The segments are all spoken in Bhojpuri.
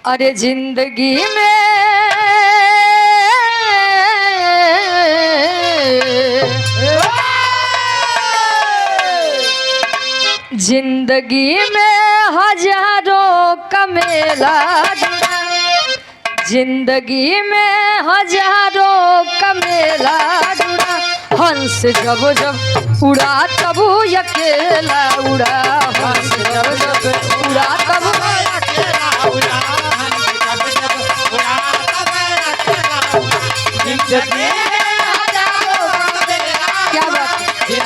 अरे जिंदगी में जिंदगी में हजारों का मेला जुड़ा, जिंदगी में हजारों का मेला जुड़ा। हंस जब जब उड़ा तब अकेला उड़ा, हंस जब जब उड़ा तब अकेला उड़ा। क्या बात है?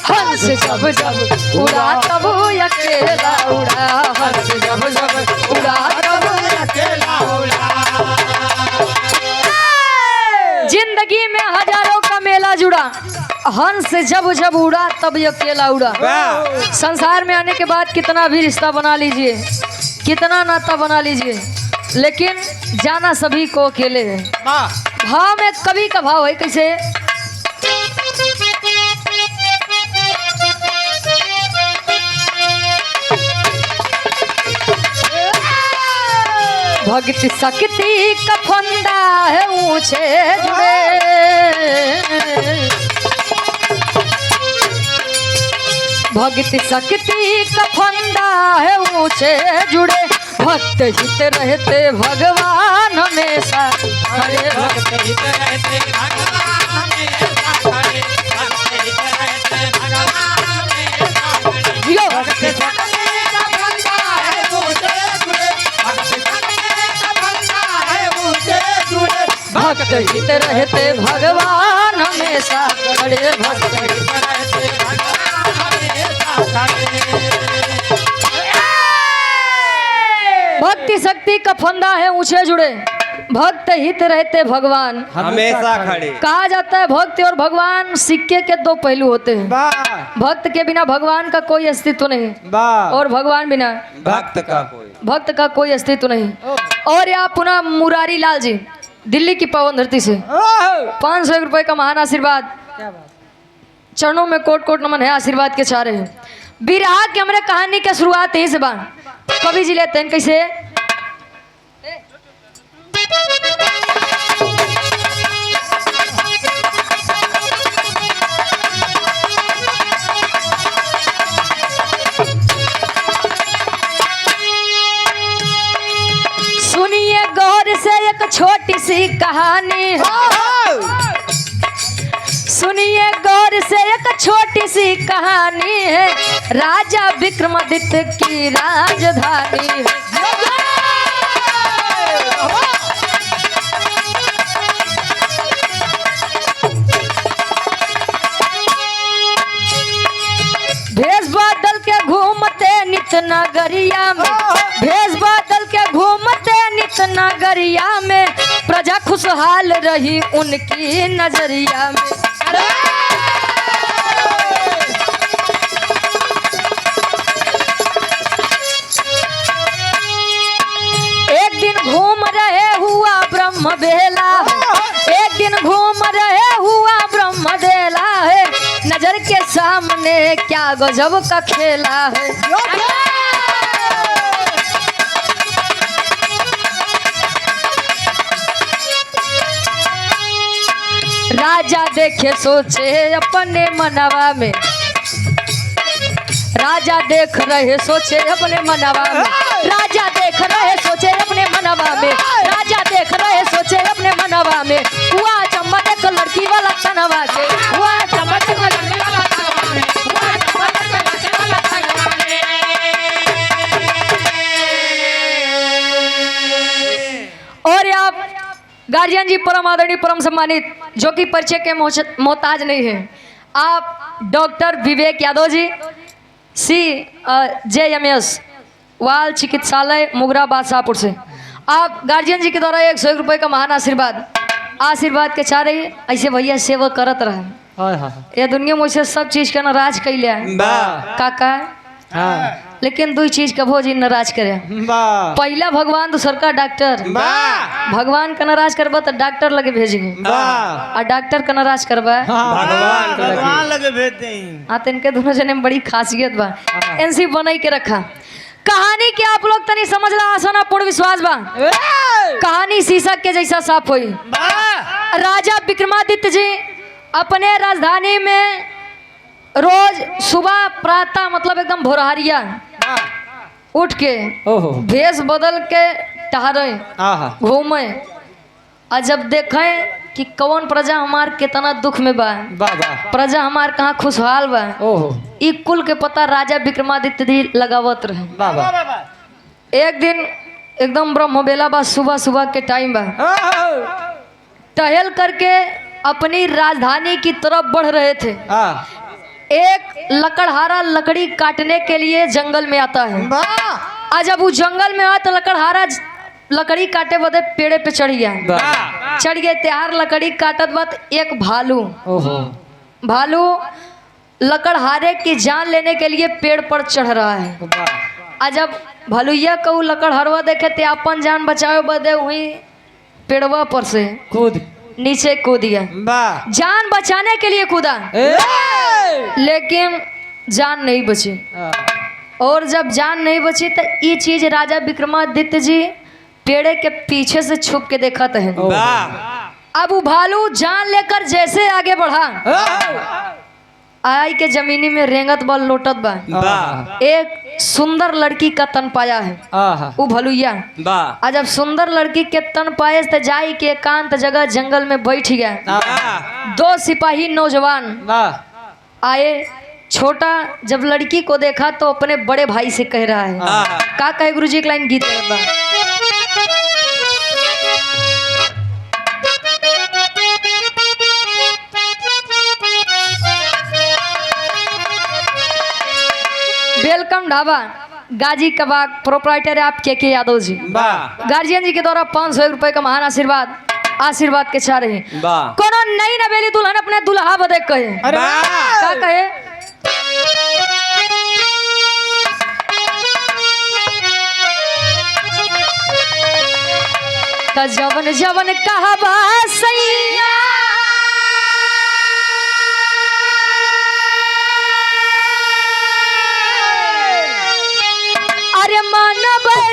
हंस जब जब उड़ा तब अकेला उड़ा, हंस जब जब उड़ा तब अकेला उड़ा। जिंदगी में हजारों का मेला जुड़ा, हंस जब जब उड़ा तब अकेला उड़ा। संसार में आने के बाद कितना भी रिश्ता बना लीजिए, कितना नाता बना लीजिए, लेकिन जाना सभी को अकेले है। भाव में कभी का भाव है कैसे? भक्ति शक्ति का फंदा है ऊंचे जुड़े, भक्ति शक्ति का फंदा है ऊंचे जुड़े। भक्त हित रहते भगवान हमेशा, हरे भक्त हित रहते भगवान हमेशा, हरे भक्त हित रहते भगवान हमेशा। जियो भक्त शक्ति का फंदा है ऊंचे जुड़े, भक्त हित रहते भगवान हमेशा, बड़े भक्त हित रहते भगवान हमेशा। भक्ति शक्ति का फंदा है ऊंचे जुड़े, भक्त हित रहते भगवान हमेशा खड़े। कहा जाता है भक्त और भगवान सिक्के के दो पहलू होते हैं। भक्त के बिना भगवान का कोई अस्तित्व नहीं, और भगवान बिना भक्त का कोई अस्तित्व नहीं। और यहाँ पुनः मुरारी लाल जी दिल्ली की पावन धरती से 500 रुपए का महान आशीर्वाद, चरणों में कोट कोट नमन है, आशीर्वाद के चाह रहे हैं। बिरहा की हमारे कहानी की शुरुआत यहीं से बा। कवि जी लेते हैं कैसे? सुनिए गौर से एक छोटी सी कहानी, सुनिए गौर से एक छोटी सी कहानी है, राजा विक्रमादित्य की राजधानी है। भेष बदल के घूमते नित नगरिया में, भेष बदल के घूमते नित नगरिया में, प्रजा खुशहाल रही उनकी नजरिया में। एक दिन घूम रहे हुआ ब्रह्म बेला, एक दिन घूम रहे हुआ ब्रह्म बेला है, नजर के सामने क्या गजब का खेला है। राजा देखे सोचे अपने मनवा में, राजा देख रहे सोचे अपने मनवा में, राजा देख रहे सोचे अपने मनवा में, राजा देख रहे सोचे अपने मनवा में। हुआ चम्मच एक लड़की वाला तनवा के, हुआ चम्मच एक लड़की वाला तनवा में, हुआ चम्मच एक लड़की वाला तनवा में। और आप गार्जियन जी परम आदरणीय परम सम्मानित, जो कि परिचय के मोहताज नहीं है, आप डॉक्टर विवेक यादव जी, CJMS वाल चिकित्सालय मुगरा बादशाहपुर से, आप गार्जियन जी के द्वारा 101 रुपये का महान आशीर्वाद के चाह रही ऐसे भैया सेवा करत रहे। ये दुनिया में से सब चीज का नाराज कैले काका, लेकिन दो चीज का भोज नाराज करे। पहला भगवान, दूसर का डॉक्टर। भगवान का नाराज करबा तो डॉक्टर लगे भेजेंगे, और डॉक्टर का नाराज करबा भगवान लगे भेजते हैं। हाँ, तो इनके दोनों जने में बड़ी खासियत बा। एनसी बनाई के रखा। कहानी के आप लोग तनी समझ ला, आसान पूर्ण विश्वास बा। कहानी शीशक के जैसा साफ हुई। राजा विक्रमादित्य जी अपने राजधानी में रोज सुबह प्रातः मतलब एकदम भोरहरिया उठ के भेष बदल के टहरे घूमे, और जब देखे कि कौन प्रजा हमार कितना दुख में बा, प्रजा हमार कहाँ खुशहाल बा, ई कुल के पता राजा विक्रमादित्य जी लगावत रहे। एक दिन एकदम ब्रह्मबेला बा, सुबह सुबह के टाइम बा, टहल करके अपनी राजधानी की तरफ बढ़ रहे थे। एक लकड़हारा लकड़ी काटने के लिए जंगल में आता है। आज जब वो जंगल में आया तो लकड़हारा लकड़ी काटे बदे पेड़े पे चढ़ गया। चढ़ गए त्यार लकड़ी काटत बाद एक भालू लकड़हारे की जान लेने के लिए पेड़ पर चढ़ रहा है। आज जब भालुया को लकड़हरवा देखे ते अपन जान बचावे बदे वही पेड़वा पर से नीचे कूद गया। जान बचाने के लिए कूदा, लेकिन जान नहीं बची। और जब जान नहीं बची तो ये चीज राजा विक्रमादित्य जी पेड़ के पीछे से छुप के देखा है। अब वो भालू जान लेकर जैसे आगे बढ़ा, आई के जमीनी में रेंगत बा, लोटत बा, एक सुंदर लड़की का तन पाया है वो भलुइया। आज जब सुंदर लड़की के तन पाए तो जाई के एकांत जगह जंगल में बैठ गया। दो सिपाही नौजवान आए। छोटा जब लड़की को देखा तो अपने बड़े भाई से कह रहा है, का कहे गुरुजी एक लाइन गीत बा। वेलकम ढाबा गाजी कबाग प्रोप्राइटर आप के यादव जी, गार्जियन जी के द्वारा 500 रुपए का महान आशीर्वाद के चाह रहे। कोनो नई नवेली दुल्हन अपने दुल्हा बदे कहे, का कहे, त जवन जवन कहबा सैया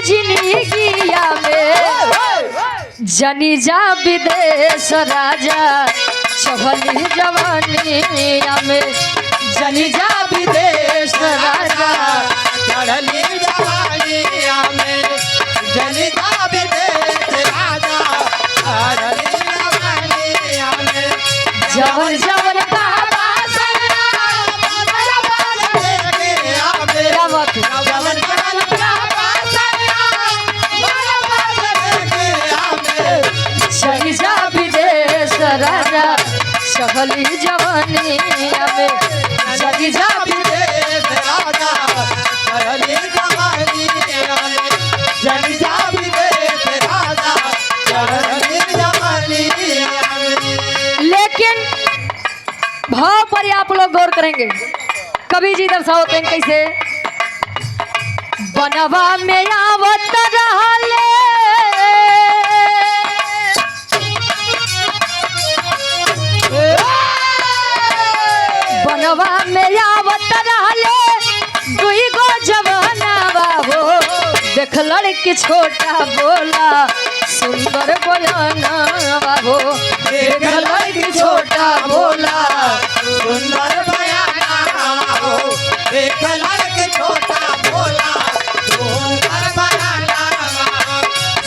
जिंदगिया में जनी जा विदेश राजा चढ़ली जवानिया में, जनी जा विदेश राजा चढ़ली जवानिया में, जनी जा विदेश राजा चढ़ली जवानिया में, जवन जवन राजा चढ़ली जवानिया में, जगी जा विदेश राजा चढ़ली जवानिया में, जगी जा विदेश राजा चढ़ली जवानिया में। लेकिन भाव पर आप लोग गौर करेंगे, कवि जी दर्शाते हैं कैसे, बनवा में आवत रहले बनवा में आवत रहले दुई गो जवानवा हो, देख लड़की छोटा बोला सुंदर बयानवा हो, देख लड़की छोटा बोला सुंदर बयानवा हो, देख लड़की छोटा बोला सुंदर बयानवा,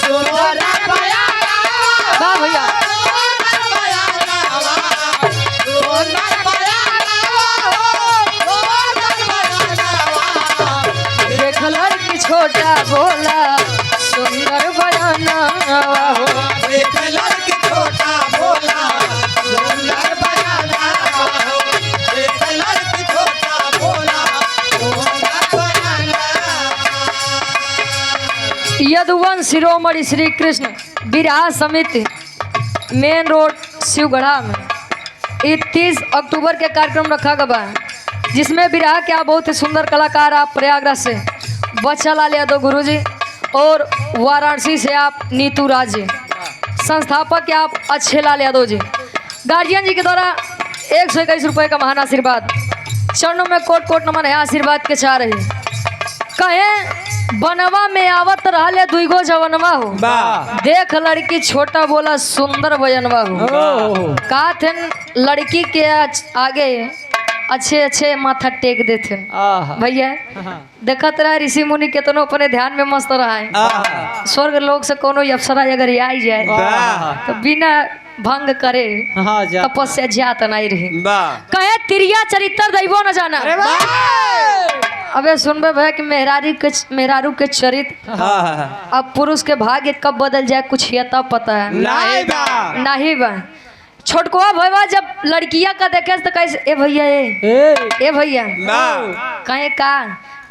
सुंदर बयानवा। वाह भैया, छोटा बोला सुंदर बयाना हो, देख लड़की छोटा बोला सुंदर बयाना हो, देख लड़की छोटा बोला सुंदर बयाना। यदुवंश शिरोमणि श्री कृष्ण विराह समिति मेन रोड शिवगढ़ा में 30 अक्टूबर के कार्यक्रम रखा गया, जिसमें विराह के आप बहुत ही सुंदर कलाकार आप प्रयागराज से बच्चा लाल यादव गुरुजी और वाराणसी से आप नीतू राज जी, संस्थापक आप अच्छे लाल यादव जी, गार्जियन जी के द्वारा 121 रुपये का महान आशीर्वाद, चरणों में कोट कोट नमन है, आशीर्वाद के चाह रही कहें बनवा में आवत रहले दुईगो जवनवा हो। देख लड़की छोटा बोला सुंदर बजनवा हो। का थे लड़की के आगे अच्छे अच्छे माथा टेक देते भैया। देखत रहा ऋषि मुनि केतनो अपने ध्यान में मस्त रहा है। स्वर्ग लोक से कोनो अप्सरा अगर आई जाए तो बिना भंग करे तपस्या जात नहीं रही। कहे तिरिया चरित्र दैवो न जाना। अबे सुनबे भैया कि मेहरारू के चरित्र अब पुरुष के भाग्य कब बदल जाए कुछ ये तब पता है नहीं बा। छोटकुआ भैया जब लड़किया का देखे तो कैसे ए भैया ए भैया कहीं का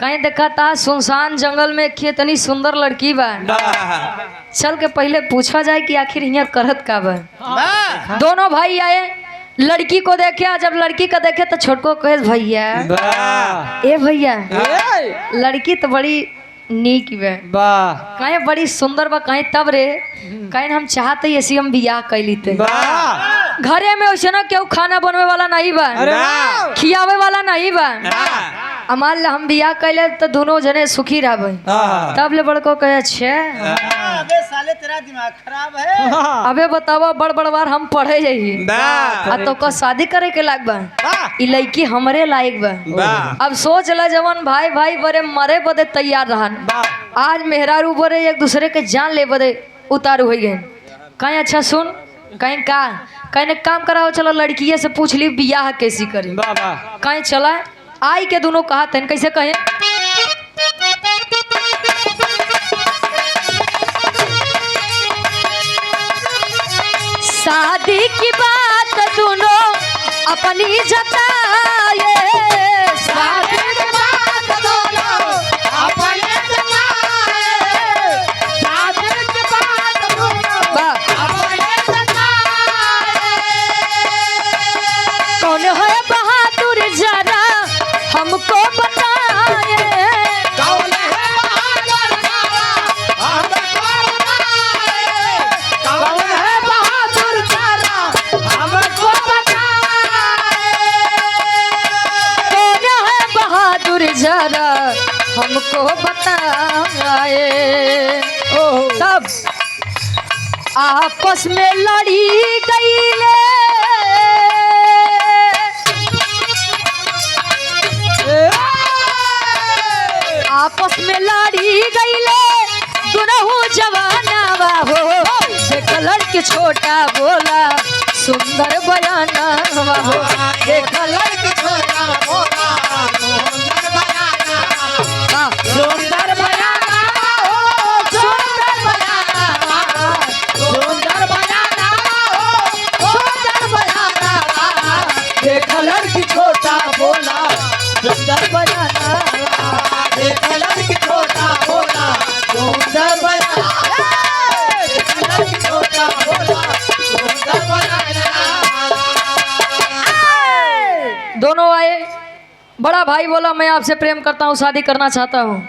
कहीं देखा था सुनसान जंगल में कितनी सुंदर लड़की बा। चल के पहले पूछा जाए कि आखिर यहाँ करत का बा। दोनों भाई आए लड़की को देखे। जब लड़की का देखे तो छोटको कहे भैया ए भैया लड़की तो बड़ी नीक बा कहीं बड़ी सुंदर बा कहीं तब रे कहीं हम चाहते ऐसी हम बियाह कैली थे। घरे में वैसे ना क्यों खाना बनवे वाला नहीं बा खियावे वाला नहीं बा। मान ला हम बियाह कैले तो दोनों जने सुखी रह तब ले बड़को कहे अच्छे अबे साले तेरा दिमाग खराब है। अबे बतावा बड़ बड़ बार हम पढ़े जाइए तो का शादी करे के लायक बा ई लड़की हमरे लायक बा। अब सोच ला जवन भाई भाई बड़े मरे बदे तैयार रहन आज मेहरारू बड़े एक दूसरे के जान ले बदे उतारू हो गए। कहीं अच्छा सुन कहीं का कहीं काम कराओ चलो लड़किये से पूछ ली बियाह कैसी करी। कहीं चला आई के दोनों कहा थे कैसे कहे शादी की बात दोनों अपनी जताए। शादी की बात दोनों अपनी जताए। शादी की बात दोनों अपनी जताए। कौन है बहादुर जरा हमको बताए। कौन है बहादुर जरा हमको बताए। कौन है बहादुर जरा हमको बताए। कौन है बहादुर जरा हमको बताए। तब आपस में लड़ी गई ले आपस में लड़ी गईले दोनों जवाना हो। देख लड़के छोटा बोला सुंदर बयाना हो। देख लड़के छोटा बोला सुंदर बयाना सुंदर बयाना हो। सुंदर बयाना सुंदर बयाना हो। सुंदर बयाना देख लड़के छोटा बोला सुंदर बयाना। छोटा बोला सुंदर बयाना। छोटा बोला सुंदर बयाना। दोनों आए। बड़ा भाई बोला मैं आपसे प्रेम करता हूँ शादी करना चाहता हूँ।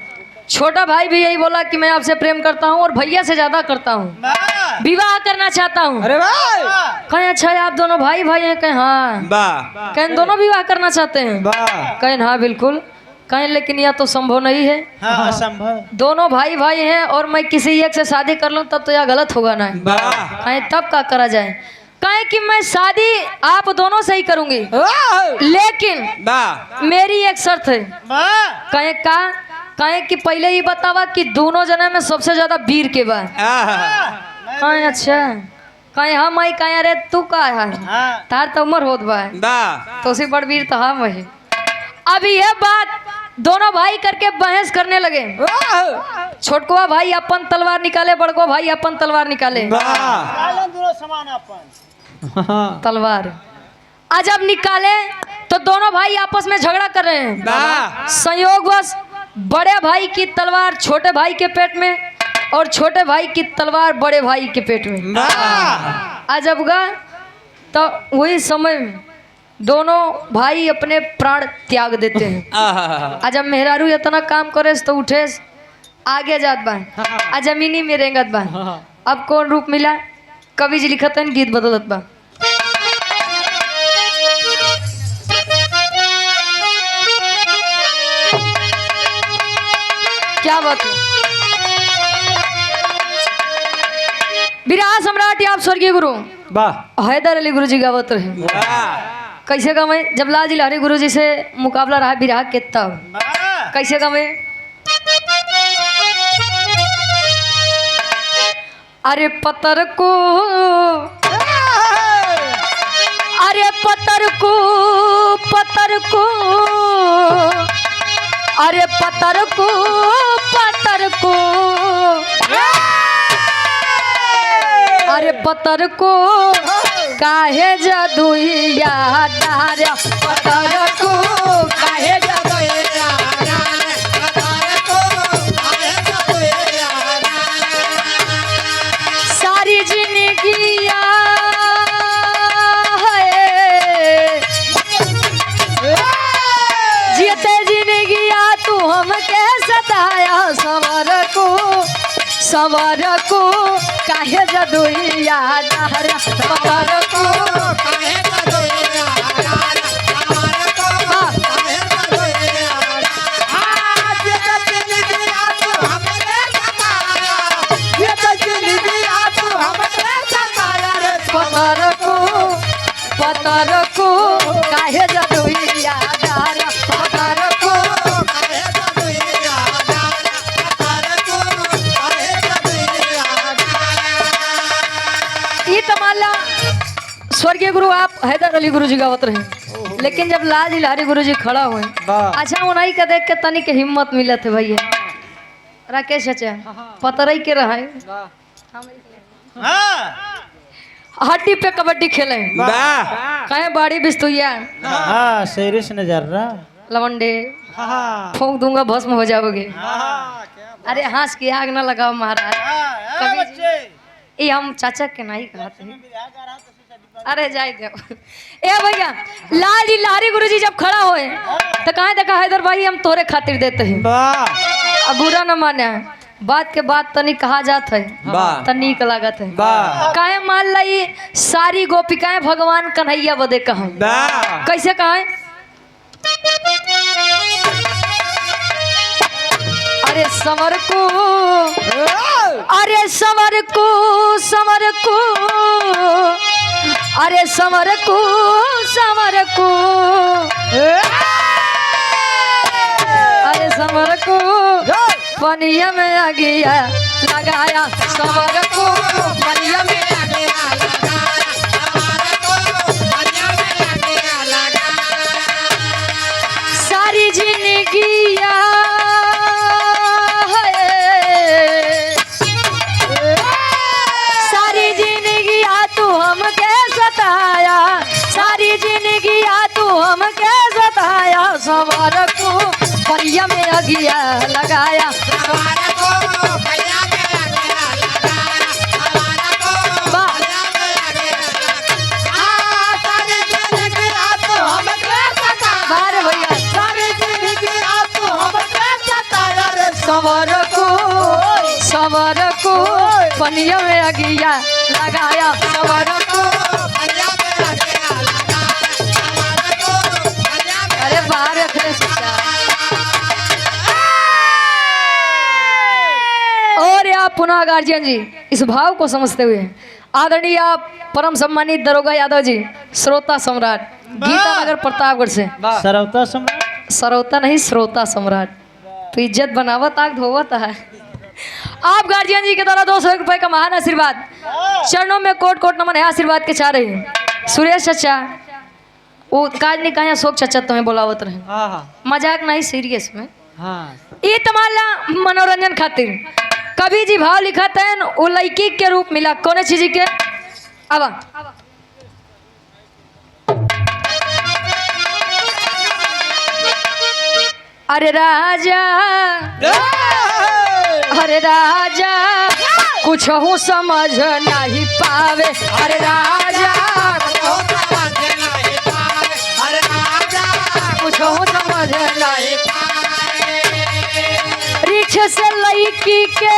छोटा भाई भी यही बोला कि मैं आपसे प्रेम करता हूँ और भैया से ज्यादा करता हूँ विवाह करना चाहता हूँ। अरे भाई कहीं अच्छा है आप दोनों भाई भाई हैं कहीं हाँ कहीं दोनों विवाह करना चाहते हैं कहीं हाँ बिल्कुल कहीं लेकिन यह तो संभव नहीं है। हाँ, संभव दोनों भाई भाई हैं और मैं किसी एक से शादी कर लूं तब तो यह गलत होगा ना। कहीं तब क्या करा जाए कहीं कि मैं शादी आप दोनों से ही करूंगी लेकिन मेरी एक शर्त है। कहीं का कहीं कि पहले ही बतावा कि दोनों जने में सबसे ज्यादा वीर के बाद कहीं अच्छा कहीं हम आई कहीं अरे तू का है तार तो उम्र होत बा तो उसी बड़ वीर तो हम वही। अभी ये बात दोनों भाई करके बहस करने लगे। छोटकुआ भाई अपन तलवार निकाले बड़को भाई अपन तलवार निकाले। दोनों समान अपन तलवार आज अब निकाले तो दोनों भाई आपस में झगड़ा कर रहे हैं। संयोगवश बड़े भाई की तलवार छोटे भाई के पेट में और छोटे भाई की तलवार बड़े भाई के पेट में। आज अब गा तो वही समय में दोनों भाई अपने प्राण त्याग देते हैं। आज अब मेहरारू इतना काम करे तो उठे आगे जात बा आ जमीनी में रेंगत बा। अब कौन रूप मिला कवि जी लिखत है गीत बदलत बा। क्या बात है। बिरहा सम्राट आप स्वर्गीय गुरु वाह हैदर अली गुरु जी गावत रहे। कैसे गवे जब लाल जी लहरी गुरु जी से मुकाबला रहा बिरहा के तब कैसे गवे। अरे पत्थर को अरे पत्थर को पत्थर को अरे पत्थर को पत्थर को अरे पत्थर को काहे जादुइया डारे पत्थर को काहे जादुइया डारे पत्थर को काहे जादुइया सारी जिंदगिया है जीते जिंदगिया तू हमके सताया सवर को काहे जादुइया डारे पत्थर को काहे जादुइया डारे पत्थर को काहे जादुइया आज जिंदगिया तू हमके सताया ये जिंदगिया तू हमके सताया रे पत्थर को काहे जादुइया डारे पत्थर को काहे जादुइया डारे पत्थर को काहे जादुइया डारे। ई तमाला स्वर्गीय गुरु आप हैदर अली गुरु जी गावत रहे। लेकिन जब लाल जी लहरी गुरु जी खड़ा हुए अच्छा उन्हीं का देख के तनिक हिम्मत मिलत है भैया। राकेश चाचा पतरई के रहे हड्डी पे कबड्डी खेले कहे बाड़ी बिस्तुइया शेर से नजर रहा लवंडे फूंक दूंगा भस्म हो जाओगे। अरे हंस के आग ना लगाओ महाराज कभी ये हम चाचा के नहीं कहते हैं। अरे जाए दो ए भैया लाल जी लहरी गुरु जी जब खड़ा होए तो कहे देखा हैदर भाई हम तोरे खातिर देते हैं अब बुरा न माने बात के बात तनी कहा जात है तनिक लागत है काहे मान ली सारी गोपिकाएं भगवान कन्हैया बदे कहा कैसे कहे। अरे समर को अरे समर को समर को अरे समर को समर को अरे समर को पनिया में आ गया लगाया समर को पनिया में आ गया लगाया समर को पनिया में आ गया लगाया सारी जिंदगिया सारी जिंदगिया तू हमके सताया सारी जिंदगिया तू हमके सताया समर को पनिया में आ गया लगाया समर को पनिया में आ गया लगाया समर को पनिया में आ गया सारी जिंदगिया तू हमके सताया बारे भैया सारी जिंदगिया तू हमके सताया रे समर को पनिया में आ गया लगाया समर को पनिया में आ गया लगाया समर को पनिया में अरे बाहर रखने से और आप पुनः गार्जियन जी इस भाव को समझते हुए आदरणीय आप परम सम्मानित दरोगा यादव जी श्रोता सम्राट गीता नगर प्रतापगढ़ से सरौता सम्राट सरौता नहीं श्रोता सम्राट तो इज्जत बनावत आग धोवत है। आप गार्जियन जी के द्वारा 200 रुपए का महान आशीर्वाद चरणों में कोट कोट नमन है आशीर्वाद के चाह रहे हैं। सुरेश चाचा वो काज नहीं कहा शोक चाचा तुम्हें बोलावत रहे मजाक नहीं सीरियस में ये तमाला मनोरंजन खातिर कवि जी भाव लिखा थे वो लड़की के रूप मिला कौन चीज के अब अरे राजा कुछ हूँ समझ नहीं पावे अरे राजा कुछ हूँ समझ नहीं रिक्श से लड़की के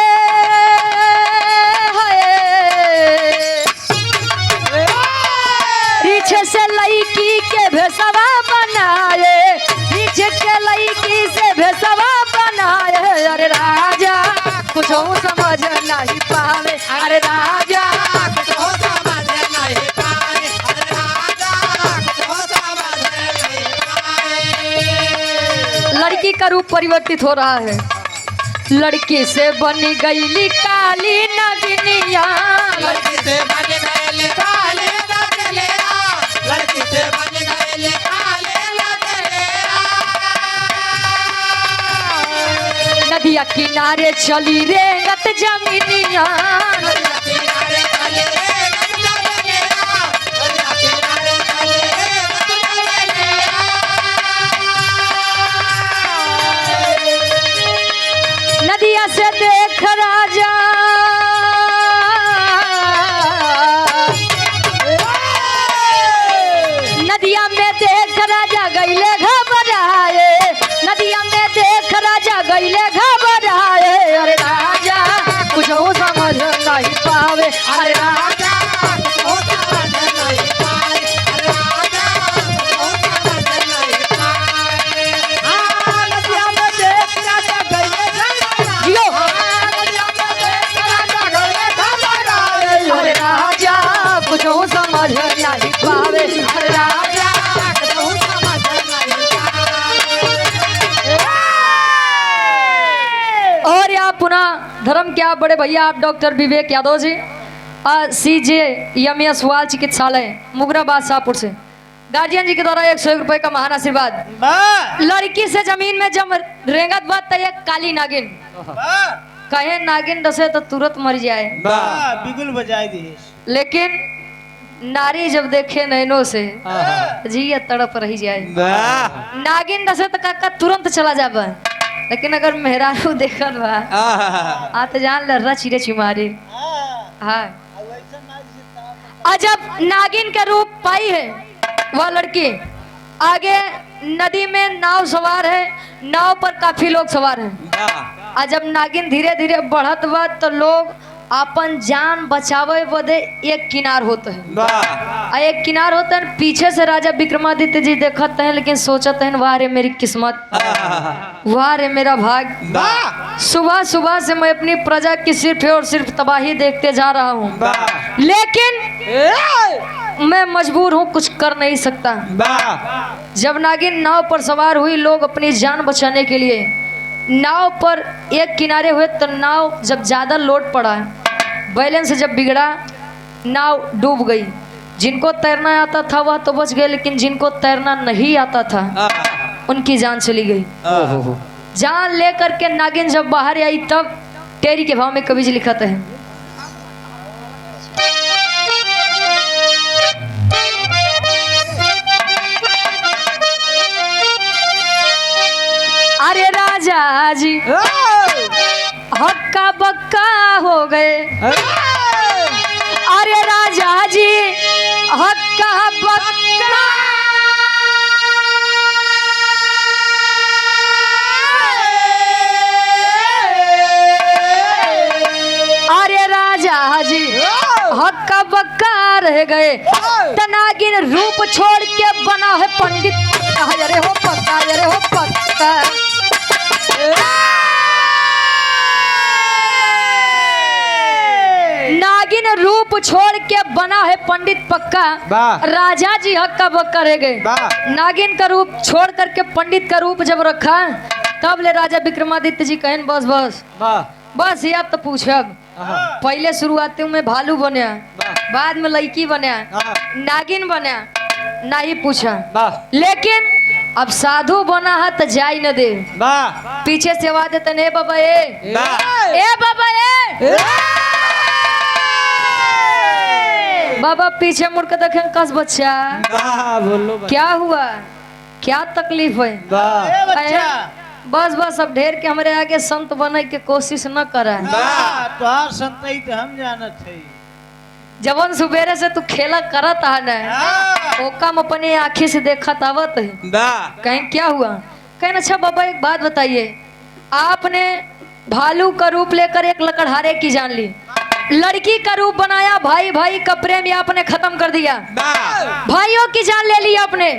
रिक्श से लड़की के भेसवा बनाए रिक्श के लड़की से भेसवा बनाए अरे राजा कुछ समझ नहीं पावे अरे राजा लड़की का रूप परिवर्तित हो रहा है। लड़की से बन गई काली नगनिया लड़की से बन गए काले लगलिया लड़की से बन गए काले लगलिया नदिया किनारे चली रेंगत जमीनिया नदिया किनारे चले रे लगलिया नदिया किनारे चले रे लगलिया नदिया से देख राजा नदिया में देख राजा गईले घबराए नदिया में देख राजा गईले घबराए अरे राजा कुछ समझ नहीं पावे अरे राजा जियो अरे राजा कुछ समझ नहीं पावे अरे राजा और यहाँ पुनः धर्म क्या बड़े भैया आप डॉक्टर विवेक यादव जी CJMS वाल चिकित्सालय मुगराबाद शाहपुर से गार्जियन जी के द्वारा 101 रुपए का महान आशीर्वाद। वाह लड़की से जमीन में जब रेंगत बात तो एक काली नागिन कहे नागिन डसे तो तुरंत मर जाए वाह बिगुल बजाई दी लेकिन नारी जब देखे नैनों से जी ये तड़प रही जाए। नागिन डसे तो काका तुरंत चला जाबा लेकिन अगर मेहरारू देखल बा आ तो जान लर्रा चिड़े चिमारे। हाँ अजब नागिन का रूप पाई है वह लड़की। आगे नदी में नाव सवार है, नाव पर काफी लोग सवार हैं। आज जब नागिन धीरे धीरे बढ़त बा तो लोग अपन जान बचावे बदे एक किनार होते हैं। आ एक किनार होते हैं पीछे से राजा विक्रमादित्य जी देखते हैं लेकिन सोचते हैं वाह रे मेरी किस्मत, वाह रे मेरा भाग। सुबह सुबह से मैं अपनी प्रजा की सिर्फ और सिर्फ तबाही देखते जा रहा हूँ लेकिन मैं मजबूर हूँ, कुछ कर नहीं सकता। जब नागिन नाव पर सवार हुई लोग अपनी जान बचाने के लिए नाव पर एक किनारे हुए तो नाव जब ज़्यादा लोड पड़ा बैलेंस जब बिगड़ा नाव डूब गई। जिनको तैरना आता था वह तो बच गए लेकिन जिनको तैरना नहीं आता था उनकी जान चली गई। जान लेकर के नागिन जब बाहर आई तब टेरी के भाव में कवि जी लिखते हैं अरे राजा जी हक्का बक्का हो गए। अरे राजा जी हक्का बक्का अरे राजा जी हक्का बक्का रह गए। तनागिन रूप छोड़ के बना है पंडित। अरे हो पक्का, अरे हो पक्का। नागिन रूप छोड़ के बना है पंडित पक्का। राजा जी हक्का बक्का रह गए। नागिन का रूप छोड़ करके पंडित का रूप जब रखा तब ले राजा विक्रमादित्य जी कहन बस बस बस ये अब तो पूछब। पहले शुरुआत में भालू बनया, बाद में लड़की बनया, नागिन बनया, ना ही पूछा। लेकिन अब साधु बना है तो जाई न दे। पीछे से आवाज देते ने बाबा ए बाबा ए बाबा पीछे मुड़ के देखे कस बच्चा बोलो क्या हुआ, क्या तकलीफ है। बस बस अब ढेर के हमारे आगे संत बने के कोशिश न करे। तोहार संत नहीं तो हम जानत है। जवन सुबेरे से तू खेला करत है ना ओकम अपने आँखी से देखत आवत है। कहीं क्या हुआ, कहीं अच्छा बाबा एक बात बताइए, आपने भालू का रूप लेकर एक लकड़हारे की जान ली, लड़की का रूप बनाया, भाई भाई का प्रेम आपने खत्म कर दिया, भाइयों की जान ले ली आपने।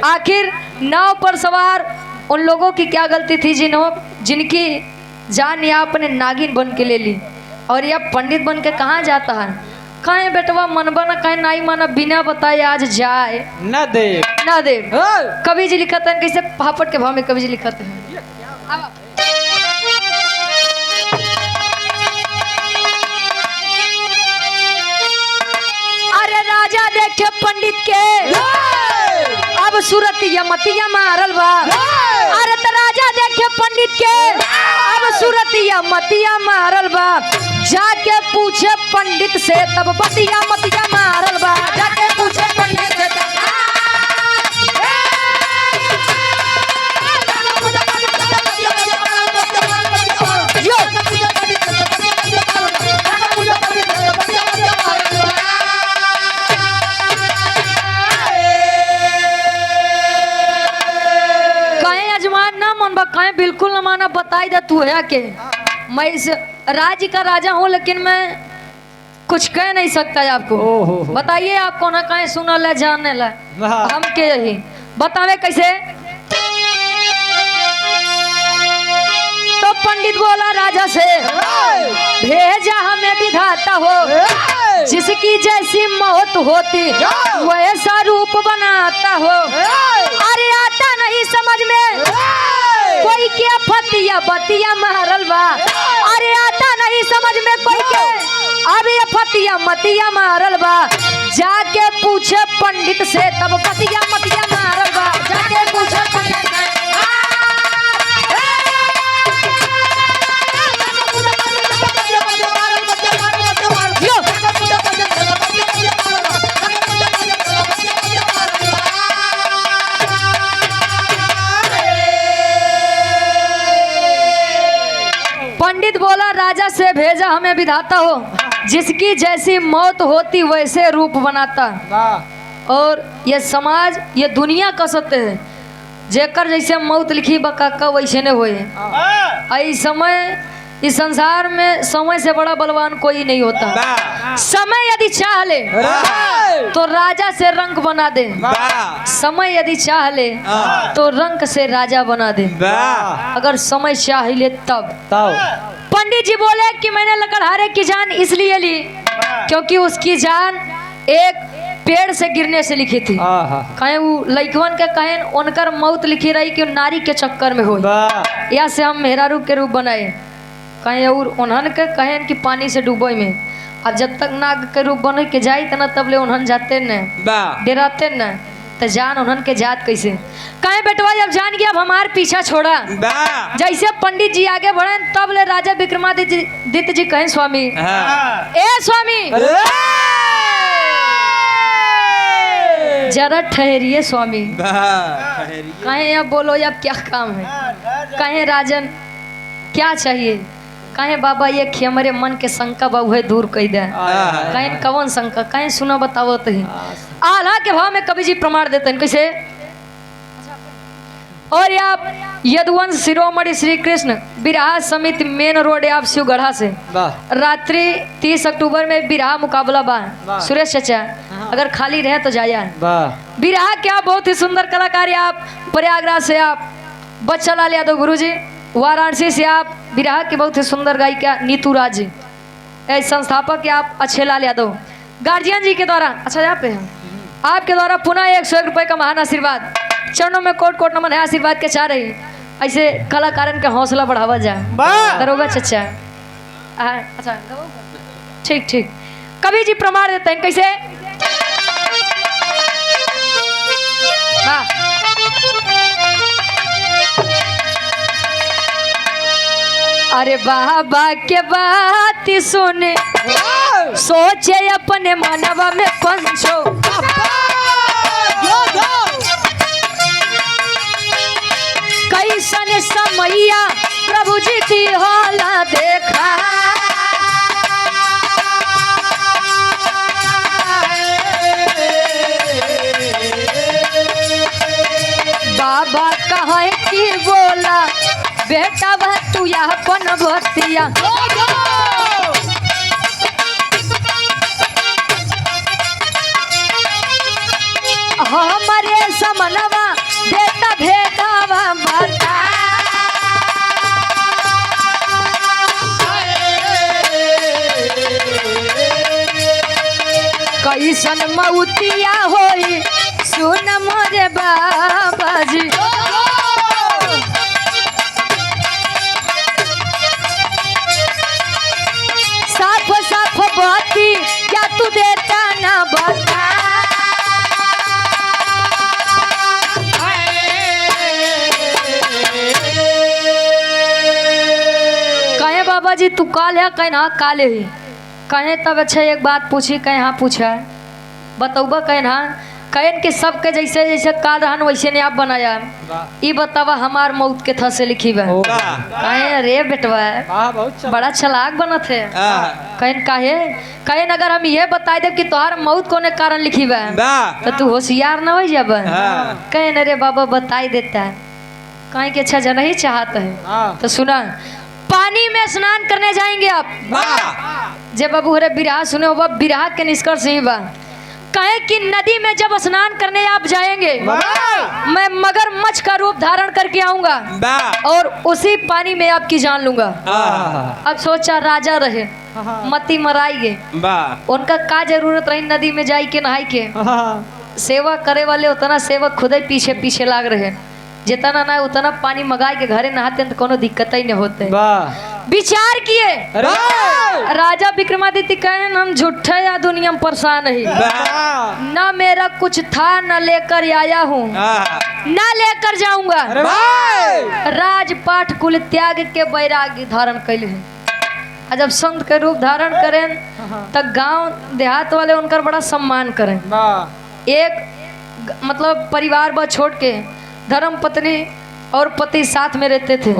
आखिर नाव पर सवार उन लोगों की क्या गलती थी जिनकी जान या अपने नागिन बन के ले ली और यह पंडित बन के कहाँ जाता है। कहे बेटवा मनबा न कहे नाई माना बिना बताए आज जाए न दे ना दे। कवि जी लिखते हैं कैसे पापड़ के भाव में कवि जी लिखते हैं। अरे राजा देखे पंडित के अब सूरत यमतिया मारल बा। अरे त राजा देखे पंडित के अब सूरत यमतिया मारल बा। जाके पूछे पंडित से तब बतिया मतिया मारल बा। जाके पूछे पंडित से तब कहें बिल्कुल न माना बताई दे तू है के मैं इस राज्य का राजा हूँ लेकिन मैं कुछ कह नहीं सकता आपको। बताइए आप कौन है कहें सुना ले जानने ला हम के यही बतावे कैसे। तो पंडित बोला राजा से भेजा हमें विधाता हो जिसकी जैसी मौत होती वैसा रूप बनाता हो। अरे आता नहीं समझ में कोई के फतिया बतिया मारल बा। अरे आता नहीं समझ में कोई के अब ये फतिया मतिया मारल बा। जाके पूछे पंडित से तब बतिया मतिया मारल बा। जाके पूछे पंडित से पंडित बोला राजा से भेजा हमें विधाता हो जिसकी जैसी मौत होती वैसे रूप बनाता। और ये समाज ये दुनिया का सत्य है जेकर जैसे मौत लिखी बकाका वैसे ने होए। आई समय इस संसार में समय से बड़ा बलवान कोई नहीं होता। समय यदि चाह ले तो राजा से रंग बना दे। समय यदि चाह ले तो रंग से राजा बना दे अगर समय चाह ले तब। पंडित जी बोले कि मैंने लकड़हारे की जान इसलिए ली क्योंकि उसकी जान एक पेड़ से गिरने से लिखी थी। कहें वो लइकवन के कहें उनकर मौत लिखी रही कि नारी के चक्कर में हो या से हम मेहरारू के रूप बनाए। कहें और उन्हन के कहें कि पानी से डूबे में अब जब तक नाग के रूप बने के जाए तना तब ले उन्हन जाते न डराते न तो जान उन्हन के जात कैसे। कहें बेटवा जब जान गया अब हमार पीछा छोड़ा। जैसे पंडित जी आगे बढ़े तब ले राजा विक्रमादित्य जी कहें स्वामी ए स्वामी जरा ठहरिए स्वामी। कहें अब बोलो अब क्या काम है। कहें राजन क्या चाहिए। कहें बाबा ये कि हमारे मन के शंका बा वह दूर कर दे। कहें कौन शंका कहें सुना बताओ तो ही। आला के भाव में कवि जी प्रमाण देते हैं कैसे। और आप यदुवंश शिरोमणि श्री कृष्ण बिरहा समिति मेन रोड आप शिवगढ़ा से रात्रि 30 अक्टूबर में बिरहा मुकाबला बा। सुरेश चाचा अगर खाली रहे तो जाया। बिरहा क्या बहुत ही सुंदर कलाकार है। आप प्रयागराज से आप बच्चा लाल यादव गुरु जी, वाराणसी से आप बिरहा की बहुत ही सुंदर गायिका नीतू राज जी, संस्थापक आप अच्छे लाल यादव, गार्जियन जी के द्वारा अच्छा यहाँ पे हैं आपके द्वारा पुनः 101 रुपये का महान आशीर्वाद चरणों में कोट कोट नमन है। आशीर्वाद के चाह रही ऐसे कलाकारन के हौसला बढ़ावा जाए। दरोगा चचा अच्छा ठीक ठीक कवि जी प्रमाण देते हैं कैसे। अरे बाबा के बात सुने सोचे अपने मनवा में पंचो। कैसन समैया प्रभु जी दी होला देखा। बाबा कहे कि बोला बेटा वह तू अपन भक्तिया। हमारे समनवा देता भेदावा बता। कैसन मऊतिया होई सुन मोरे बाबा जी। साफ साफ बाती क्या तू देता ना बता। कहे बाबा जी तू काल है कहे ना काले ही कहे तब अच्छा एक बात पूछी कहे हाँ पूछा बतौबा कहे ना कहन के सबके जैसे जैसे काल रहन वैसे ने आप बनाया ई बतावा हमार मौत के था से लिखी बा कहे अरे बेटवा बड़ा चालाक बनत है। कहन काहे कहन अगर हम ये बता दे कि तोहार मौत कोने कारण लिखी बा तो तू होशियार ना हो जब कहन अरे बाबा बताई देता है कहे कि अच्छा जना ही चाहता है तो सुना पानी में स्नान करने जाएंगे आप जब बाबू हरे बिरहा सुने हो बिरहा के निष्कर्ष ही बा कहे कि नदी में जब स्नान करने आप जाएंगे मैं मगरमच्छ का रूप धारण करके आऊंगा और उसी पानी में आपकी जान लूंगा। अब सोचा राजा रहे मती मराई गे उनका का जरूरत रही नदी में जाई के नहाई के सेवा करे वाले उतना सेवक खुद ही पीछे पीछे लाग रहे जितना ना उतना पानी मंगाई के घरे नहाते तो कोनो दिक्कत ही नहीं होते। विचार किए राजा विक्रमादित्य कहे हम झूठे या दुनिया में परेशान ही न मेरा कुछ था न लेकर आया हूँ न लेकर जाऊंगा। राजपाट कुल त्याग के वैराग्य धारण कैले हैं। जब संत के रूप धारण करें तब गांव देहात वाले उनका बड़ा सम्मान करें। एक मतलब परिवार बा छोड़ के धर्म पत्नी और पति साथ में रहते थे।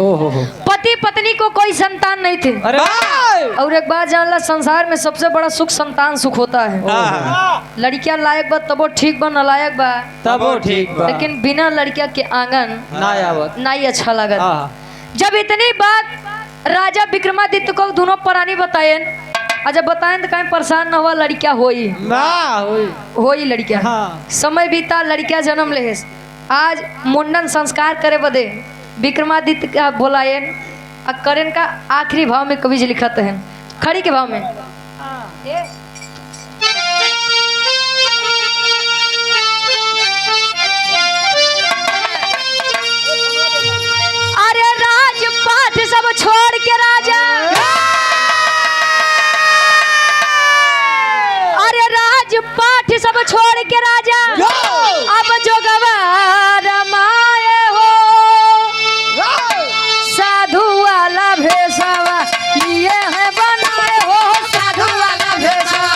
पति पत्नी को कोई संतान नहीं थे। और एक बात जान ला संसार में सबसे बड़ा सुख संतान सुख होता है। लड़कियां लायक बा तबो ठीक बा नलायक बा तबो ठीक बा लेकिन बिना लड़किया के आंगन नहीं अच्छा लगा। जब इतनी बात राजा विक्रमादित्य को दोनों प्राणी बताए जब बताए तो कहीं परेशान न हुआ लड़किया होई लड़किया समय बीता लड़किया जन्म ले आज मुंडन संस्कार करे बदे विक्रमादित्य का बोलाए करें का आखिरी भाव में कवि जी लिखत है खड़ी के भाव में अरे राजपाट सब छोड़ के राजा अरे राजपाट सब छोड़ के राजा अब जो गवार माए हो साधु वाला भेषवा ये है बनाए हो साधु वाला भेषवा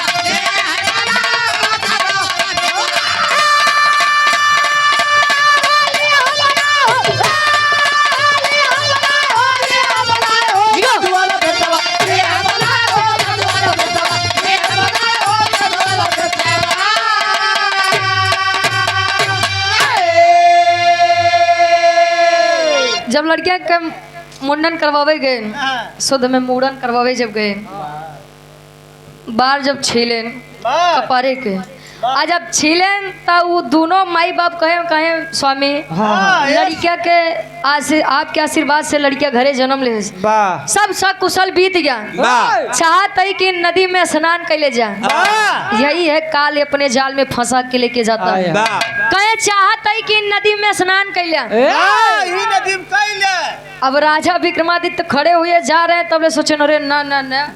जब लड़कियां के मुंडन करवावे गए शुद्ध में मुंडन करवावे जब गए बार जब छीलेन कपारे के आज जब छीलेन तब वो दोनों माई बाप कहे स्वामी लड़किया के आपके आशीर्वाद से लड़किया घरे जन्म ले सब सकुशल बीत गया चाहत है कि नदी में स्नान कैले जा यही है काल अपने जाल में फंसा के लेके जाता है कहे चाहत है कि नदी में स्नान कैले अब राजा विक्रमादित्य खड़े हुए जा रहे हैं तब ले सोचे अरे ना ना ना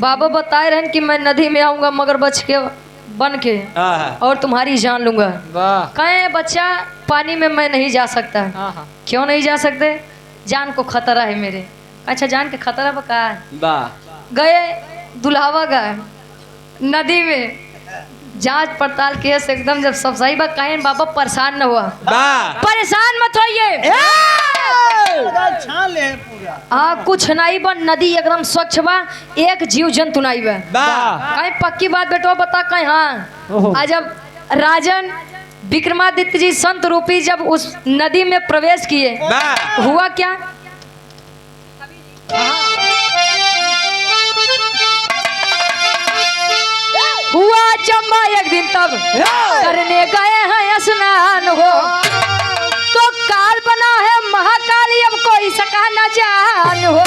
बाबा बताए रहे कि मैं नदी में आऊंगा मगरमच्छ के बन के और तुम्हारी जान लूंगा। कहे बच्चा पानी में मैं नहीं जा सकता। क्यों नहीं जा सकते? जान को खतरा है मेरे। अच्छा जान के खतरा बका गए दुल्हावा गए नदी में जांच पड़ताल किए से एकदम जब सब सही बात कहे बाबा परेशान न हुआ परेशान मत होइए कुछ नहीं बा नदी एकदम स्वच्छ बा एक जीव जंतु नहीं बा कहीं पक्की बात बेटो बता कहीं हाँ आज जब राजन विक्रमादित्य जी संत रूपी जब उस नदी में प्रवेश किए हुआ क्या हुआ चंबा एक दिन तब करने गए हैं स्नान हो तो काल बना है महाकाली अब कोई सका न जान हो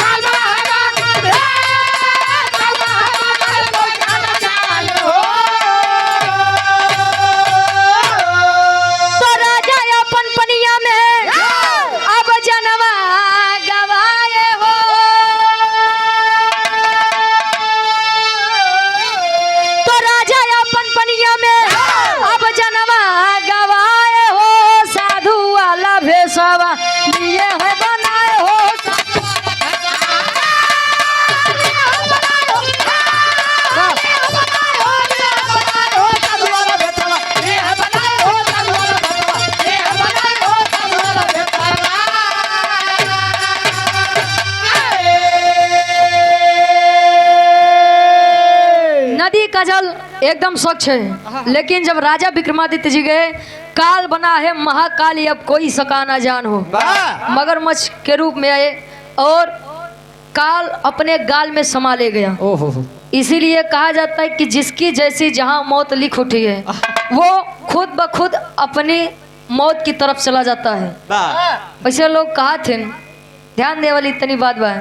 गजल एकदम स्वच्छ है, लेकिन जब राजा विक्रमादित्य जी गए, काल बना है महाकाल अब कोई सका ना जान हो, मगरमच्छ के रूप में आए और काल अपने गाल में समा ले गया। इसीलिए कहा जाता है कि जिसकी जैसी जहां मौत लिख उठी है वो खुद ब खुद अपनी मौत की तरफ चला जाता है। वैसे लोग कहा थे, ध्यान दे वाली इतनी बात बा,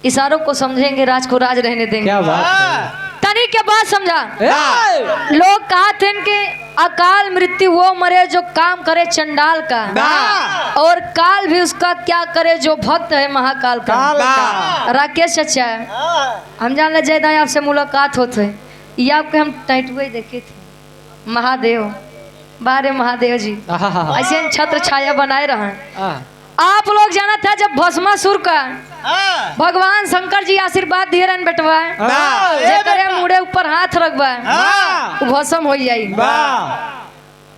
इशारों को समझेंगे राज को राज रहने देंगे। क्या बात है? तनी के बाद समझा। लोग कहा थे कि अकाल मृत्यु वो मरे जो काम करे चंडाल का, और काल भी उसका क्या करे जो भक्त है महाकाल का। राकेश चाचा, हम जान ले जयदा आपसे मुलाकात होते है, ये आपके हम टैटुए देखे थे, महादेव बारे महादेव जी ऐसे छत्र छाया बनाए रहे। आप लोग जाना था जब भस्मासुर का भगवान शंकर जी आशीर्वाद दिए रहन बेटवा, जेकरे मुड़े ऊपर हाथ रखबा भस्म हो जाई।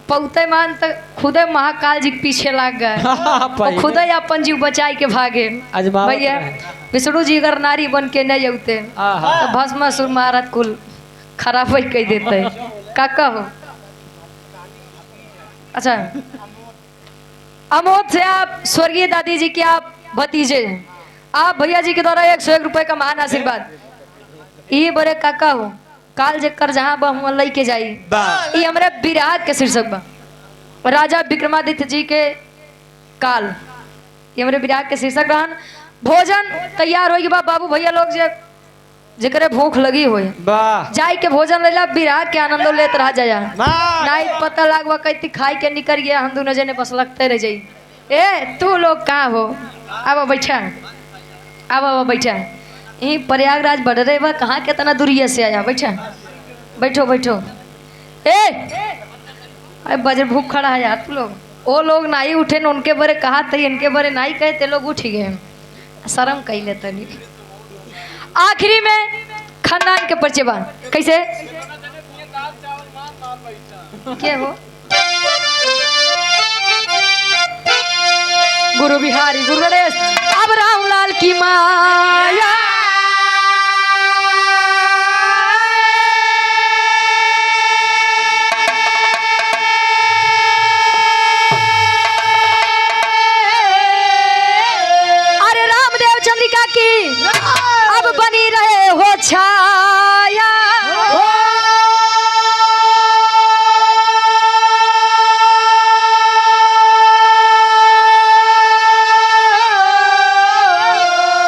पौते मान तक खुदे महाकाल जी के पीछे लग गए, खुदे अपन जीव बचाई के भागे। भैया विष्णु जी अगर नारी बन के नहीं उते तो भस्मासुर महाराज कुल खराब ही कह देते काका हो। अच्छा, अमोद से आप स्वर्गीय दादी जी के आप भतीजे, आप भैया जी के द्वारा 101 रुपए का महान आशीर्वाद। ये बड़े काका हो, काल जेकर जहाँ बहु लई के जाई, ये हमारे विराट के शीर्षक बा, राजा विक्रमादित्य जी के काल, ये हमारे विराट के शीर्षक रहन। भोजन तैयार हो गई बा, बाबू भैया लोग जे जेकरे भूख लगी हो जाई के भोजन लेला, विराट के आनंदो लेत रह जाया, नहीं पता लागवा कहती खाई के निकल गया, हम दोनों जने बस लगते रह जाई। ए तू लोग कहाँ हो, अब बैठा, अब बैठा, यही प्रयागराज बढ़ रहे बा, कहाँ के तना दूरिया से आया, बैठा बैठो बैठो। अरे बजर भूख खड़ा है यार, तू लोग वो लोग नहीं उठे न, उनके बारे कहा थे, इनके बारे नहीं कहे ते लोग उठ गए, शर्म कही लेते नहीं। आखिरी में खानदान के परिचय बा कैसे क्या हो, गुरु बिहारी गुरु गणेश, अब रामलाल की माया अरे रामदेव चंद्रिका की अब बनी रहे हो छाया।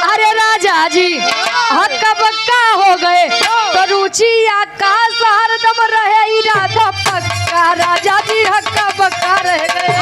अरे राजा जी हक्का बक्का हो गए तो रुचि आकाश हरदम रहे इरादा पक्का, राजा जी हक्का बक्का रह गए।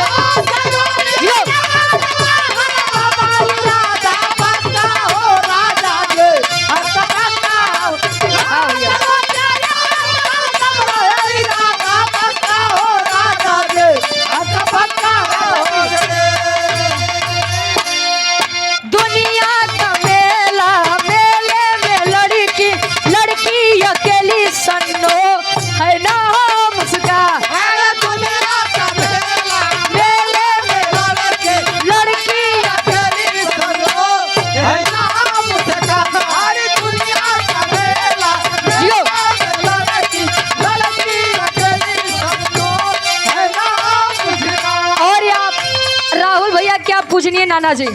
पूजनीय नाना जी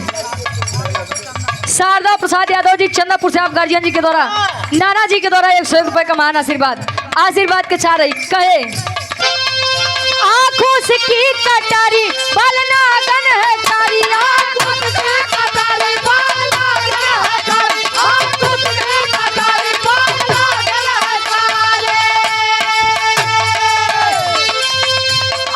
शारदा प्रसाद यादव जी चंदापुर से आप गार्जियन जी के द्वारा नाना जी के द्वारा 101 रुपए का महान आशीर्वाद। आशीर्वाद के चाह रही कहे, आंखों से की कटारी बलना गन है तारी, आंखों से कटारी बलना गन है तारी, आंखों से कटारी बलना गन है तारी,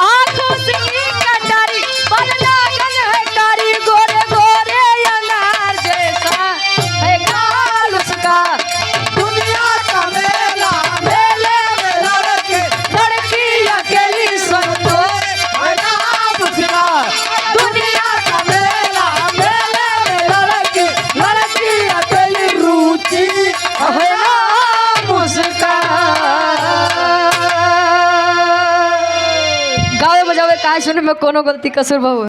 आंखों से की कटारी बलना गन है तारी, गोरे गोरे अनार जैसा है गाल उसका, दुनिया का मेला मेले में लड़के लड़की अकेली संतो है नाम उसका, दुनिया का मेला मेले में लड़के लड़की अकेली रुचि है नाम उसका। गावे बजावे काय सुने में कोनो गलती कसूर बहु